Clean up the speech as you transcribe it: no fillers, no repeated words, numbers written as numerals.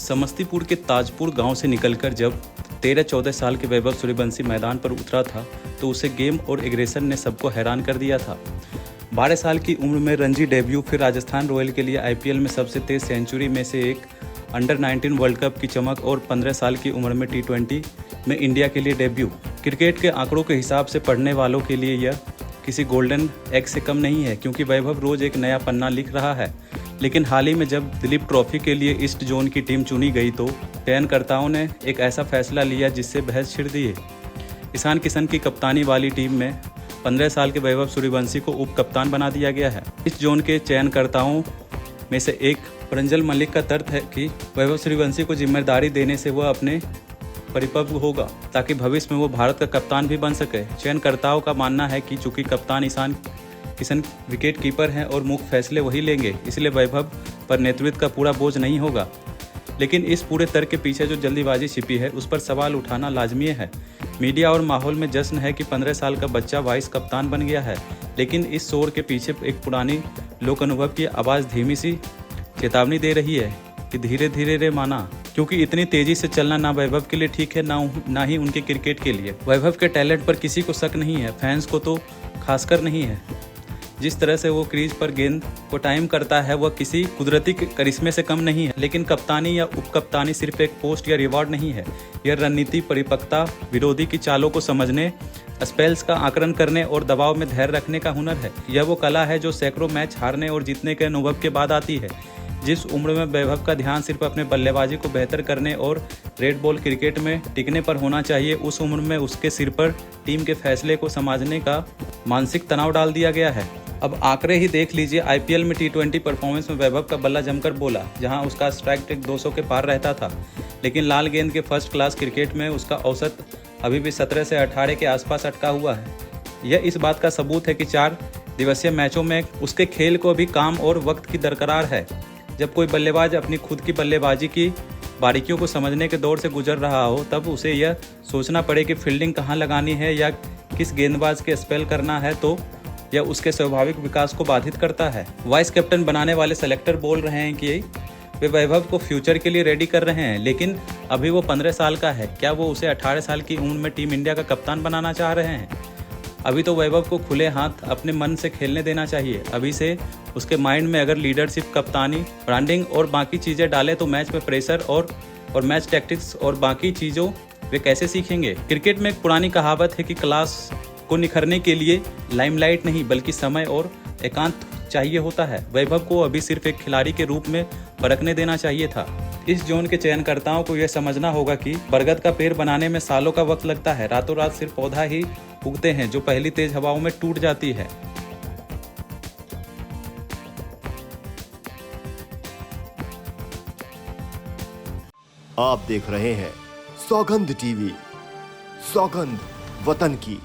समस्तीपुर के ताजपुर गांव से निकलकर जब 13-14 साल के वैभव सूर्यवंशी मैदान पर उतरा था तो उसे गेम और एग्रेशन ने सबको हैरान कर दिया था। 12 साल की उम्र में रणजी डेब्यू, फिर राजस्थान रॉयल के लिए आईपीएल में सबसे तेज सेंचुरी में से एक, अंडर 19 वर्ल्ड कप की चमक और 15 साल की उम्र में T20 में इंडिया के लिए डेब्यू। क्रिकेट के आंकड़ों के हिसाब से पढ़ने वालों के लिए यह किसी गोल्डन एग से कम नहीं है, क्योंकि वैभव रोज एक नया पन्ना लिख रहा है। लेकिन हाल ही में जब दिलीप ट्रॉफी के लिए ईस्ट जोन की टीम चुनी गई तो चयनकर्ताओं ने एक ऐसा फैसला लिया जिससे बहस छिड़ दी है। ईशान किशन की कप्तानी वाली टीम में 15 साल के वैभव सूर्यवंशी को उप कप्तान बना दिया गया है। इस जोन के चयनकर्ताओं में से एक प्रंजल मलिक का तर्क है कि वैभव सूर्यवंशी को जिम्मेदारी देने से वह अपने परिपक्व होगा ताकि भविष्य में वो भारत का कप्तान भी बन सके। चयनकर्ताओं का मानना है कि चूंकि कप्तान ईशान किशन विकेट कीपर हैं और मुख्य फैसले वही लेंगे, इसलिए वैभव पर नेतृत्व का पूरा बोझ नहीं होगा। लेकिन इस पूरे तर्क के पीछे जो जल्दीबाजी छिपी है उस पर सवाल उठाना लाजमी है। मीडिया और माहौल में जश्न है कि 15 साल का बच्चा वाइस कप्तान बन गया है, लेकिन इस शोर के पीछे एक पुरानी लोक अनुभव की आवाज़ धीमी सी चेतावनी दे रही है कि धीरे धीरे रे माना, क्योंकि इतनी तेजी से चलना ना वैभव के लिए ठीक है ना ही उनके क्रिकेट के लिए। वैभव के टैलेंट पर किसी को शक नहीं है, फैंस को तो खासकर नहीं है। जिस तरह से वो क्रीज पर गेंद को टाइम करता है वह किसी कुदरती करिश्मे से कम नहीं है। लेकिन कप्तानी या उपकप्तानी सिर्फ एक पोस्ट या रिवॉर्ड नहीं है, यह रणनीति, परिपक्वता, विरोधी की चालों को समझने, स्पेल्स का आकलन करने और दबाव में धैर्य रखने का हुनर है। यह वो कला है जो सैकड़ों मैच हारने और जीतने के अनुभव के बाद आती है। जिस उम्र में वैभव का ध्यान सिर्फ अपने बल्लेबाजी को बेहतर करने और रेड बॉल क्रिकेट में टिकने पर होना चाहिए, उस उम्र में उसके सिर पर टीम के फैसले को समझने का मानसिक तनाव डाल दिया गया है। अब आंकड़े ही देख लीजिए। आईपीएल में T20 परफॉर्मेंस में वैभव का बल्ला जमकर बोला, जहां उसका स्ट्राइक रेट 200 के पार रहता था। लेकिन लाल गेंद के फर्स्ट क्लास क्रिकेट में उसका औसत अभी भी 17 से 18 के आसपास अटका हुआ है। यह इस बात का सबूत है कि 4 दिवसीय मैचों में उसके खेल को भी काम और वक्त की दरकरार है। जब कोई बल्लेबाज अपनी खुद की बल्लेबाजी की बारीकियों को समझने के दौर से गुजर रहा हो, तब उसे यह सोचना पड़े कि फील्डिंग कहाँ लगानी है या किस गेंदबाज के स्पेल करना है, तो यह उसके स्वाभाविक विकास को बाधित करता है। वाइस कैप्टन बनाने वाले सेलेक्टर बोल रहे हैं कि वे वैभव को फ्यूचर के लिए रेडी कर रहे हैं, लेकिन अभी वो 15 साल का है। क्या वो उसे 18 साल की उम्र में टीम इंडिया का कप्तान बनाना चाह रहे हैं? अभी तो वैभव को खुले हाथ अपने मन से खेलने देना चाहिए। अभी से उसके माइंड में अगर लीडरशिप, कप्तानी, ब्रांडिंग और बाकी चीज़ें डाले तो मैच में प्रेशर और मैच टैक्टिक्स और बाकी चीज़ों वे कैसे सीखेंगे? क्रिकेट में एक पुरानी कहावत है कि क्लास को निखरने के लिए लाइमलाइट नहीं बल्कि समय और एकांत चाहिए होता है। वैभव को अभी सिर्फ एक खिलाड़ी के रूप में परखने देना चाहिए था। इस जोन के चयनकर्ताओं को यह समझना होगा कि बरगद का पेड़ बनाने में सालों का वक्त लगता है। रातों रात सिर्फ पौधा ही उगते हैं जो पहली तेज हवाओं में टूट जाती है। आप देख रहे हैं सौगंध टीवी, सौगंध वतन की।